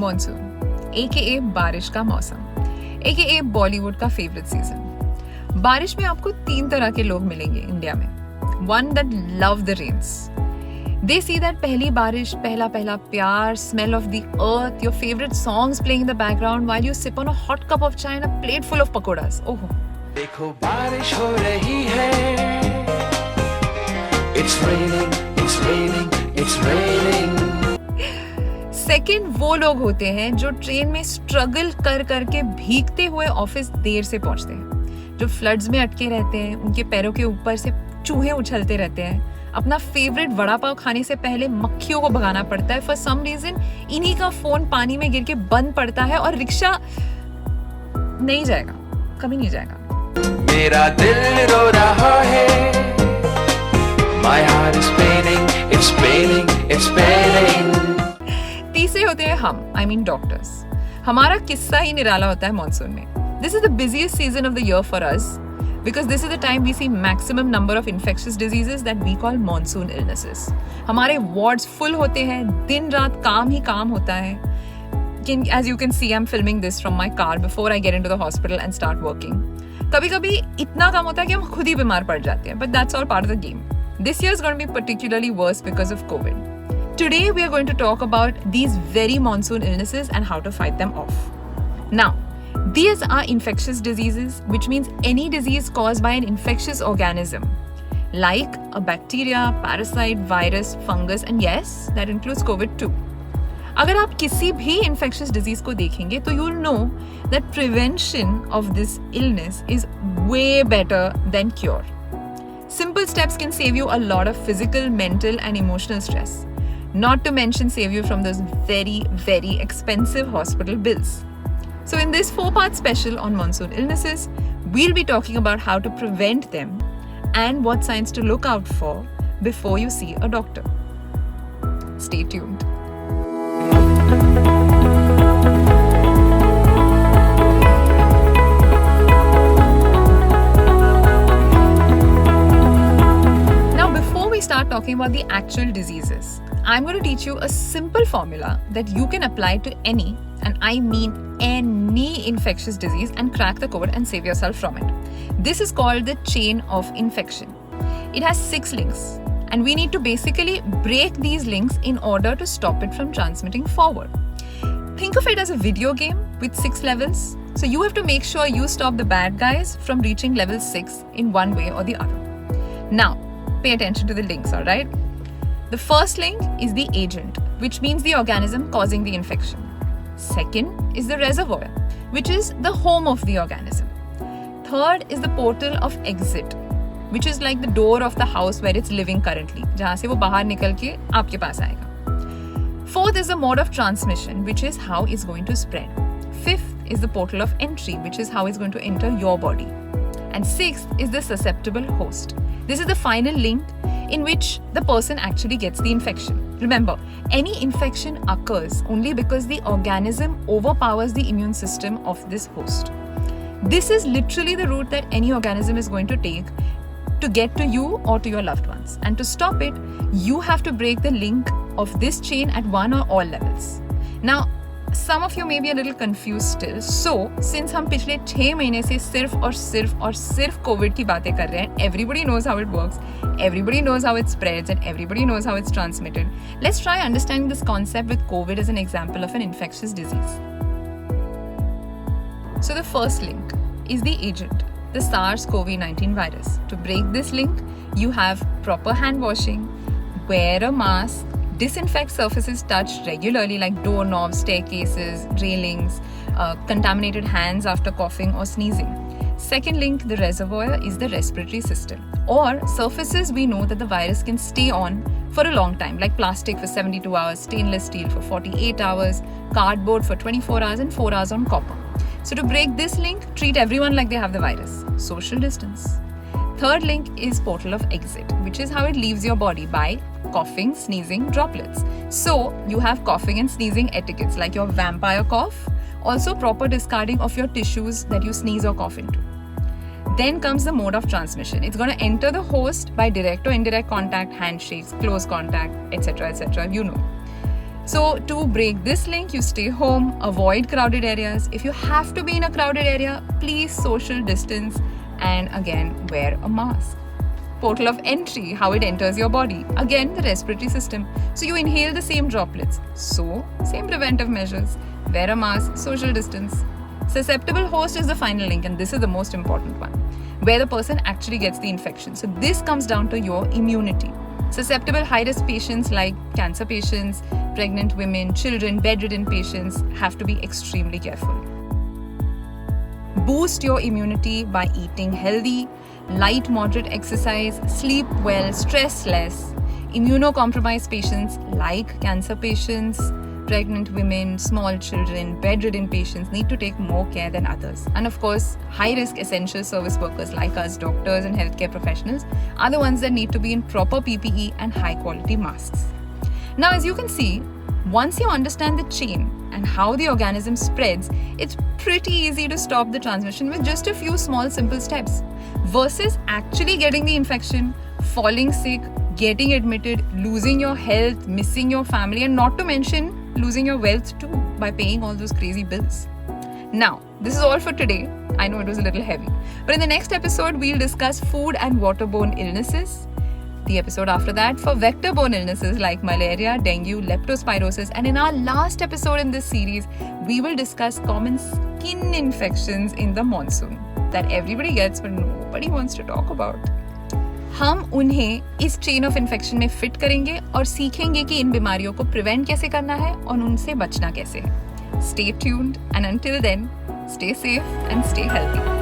Monsoon AKA बारिश का मौसम, AKA बॉलीवुड का फेवरेट सीजन। बारिश में आपको 3 तरह के लोग मिलेंगे इंडिया में। One that love the rains. They see that पहली बारिश, पहला प्यार, smell of the earth, your favorite songs playing in the background while you sip on a hot cup of chai and a plate full of pakoras. Oh. देखो बारिश हो रही है, It's raining, it's raining, it's raining. Second वो लोग होते हैं जो ट्रेन में स्ट्रगल कर करके भीगते हुए ऑफिस देर से पहुंचते हैं, जो फ्लड्स में अटके रहते हैं, उनके पैरों के ऊपर से चूहे उछलते रहते हैं, अपना फेवरेट वड़ा पाव खाने से पहले मक्खियों को भगाना पड़ता है, फॉर सम रीजन इन्हीं का फोन पानी में गिर के बंद पड़ता है और रिक्शा नहीं जाएगा, कभी नहीं जाएगा। मेरा दिल रो रहा है, My heart is paining, it's paining, it's paining. तीसरे होते हैं हम, I mean doctors. हमारा किस्सा ही निराला होता है मॉनसून में। This is the busiest season of the year for us because this is the time we see maximum number of infectious diseases that we call monsoon illnesses. हमारे wards full होते हैं, दिन रात काम ही काम होता है। As you can see, I'm filming this from my car before I get into the hospital and start working. कभी-कभी इतना काम होता है कि हम खुद ही बीमार पड़ जाते हैं, but that's all part of the game. This year is going to be particularly worse because of COVID. Today we are going to talk about these very monsoon illnesses and how to fight them off. Now, these are infectious diseases, which means any disease caused by an infectious organism, like a bacteria, parasite, virus, fungus, and yes, that includes COVID too. अगर आप किसी भी infectious disease को देखेंगे तो you'll know that prevention of this illness is way better than cure. Simple steps can save you a lot of physical, mental, and emotional stress. Not to mention save you from those very, very expensive hospital bills. So in this 4-part special on monsoon illnesses, we'll be talking about how to prevent them and what signs to look out for before you see a doctor. Stay tuned. Start talking about the actual diseases. I'm going to teach you a simple formula that you can apply to any, and I mean any infectious disease and crack the code and save yourself from it. This is called the chain of infection. It has 6 links and we need to basically break these links in order to stop it from transmitting forward. Think of it as a video game with 6 levels. So you have to make sure you stop the bad guys from reaching level 6 in one way or the other. Now, pay attention to the links, all right? The first link is the agent, which means the organism causing the infection. Second is the reservoir, which is the home of the organism. Third is the portal of exit, which is like the door of the house where it's living currently, जहाँ से वो बाहर निकल के आपके पास आएगा. Fourth is the mode of transmission, which is how it's going to spread. Fifth is the portal of entry, which is how it's going to enter your body. And sixth is the susceptible host. This is the final link in which the person actually gets the infection. Remember, any infection occurs only because the organism overpowers the immune system of this host. This is literally the route that any organism is going to take to get to you or to your loved ones. And to stop it, you have to break the link of this chain at one or all levels. Now, some of you may be a little confused still. So, since हम पिछले 6 महीने से सिर्फ COVID की बातें कर रहे हैं, everybody knows how it works, everybody knows how it spreads, and everybody knows how it's transmitted. Let's try understanding this concept with COVID as an example of an infectious disease. So the first link is the agent, the SARS-CoV-19 virus. To break this link, you have proper hand washing, wear a mask, disinfect surfaces touched regularly like doorknobs, staircases, railings, contaminated hands after coughing or sneezing. Second link, the reservoir, is the respiratory system, or surfaces we know that the virus can stay on for a long time, like plastic for 72 hours, stainless steel for 48 hours, cardboard for 24 hours, and 4 hours on copper. So to break this link, treat everyone like they have the virus. Social distance. Third link is portal of exit, which is how it leaves your body by coughing, sneezing, droplets. So you have coughing and sneezing etiquettes like your vampire cough, also proper discarding of your tissues that you sneeze or cough into. Then comes the mode of transmission. It's going to enter the host by direct or indirect contact, handshakes, close contact, etc., etc. You know. So to break this link, you stay home, avoid crowded areas. If you have to be in a crowded area, please social distance and again wear a mask. Portal of entry, how it enters your body. Again, the respiratory system. So you inhale the same droplets. So same preventive measures. Wear a mask, social distance. Susceptible host is the final link, and this is the most important one, where the person actually gets the infection. So this comes down to your immunity. Susceptible high-risk patients like cancer patients, pregnant women, children, bedridden patients have to be extremely careful. Boost your immunity by eating healthy, light, moderate exercise, sleep well, stress less. Immunocompromised patients like cancer patients, pregnant women, small children, bedridden patients need to take more care than others. And of course, high-risk essential service workers like us, doctors and healthcare professionals, are the ones that need to be in proper PPE and high-quality masks. Now, as you can see, once you understand the chain and how the organism spreads, it's pretty easy to stop the transmission with just a few small, simple steps, versus actually getting the infection, falling sick, getting admitted, losing your health, missing your family, and not to mention losing your wealth too by paying all those crazy bills. Now, this is all for today. I know it was a little heavy, but in the next episode, we'll discuss food and waterborne illnesses. The episode after that for vector-borne illnesses like malaria, dengue, leptospirosis, and in our last episode in this series, we will discuss common skin infections in the monsoon that everybody gets but nobody wants to talk about. हम उन्हें इस chain of infection में fit करेंगे और सीखेंगे कि इन बीमारियों को प्रिवेंट कैसे करना है और उनसे बचना कैसे है. Stay tuned and until then, stay safe and stay healthy.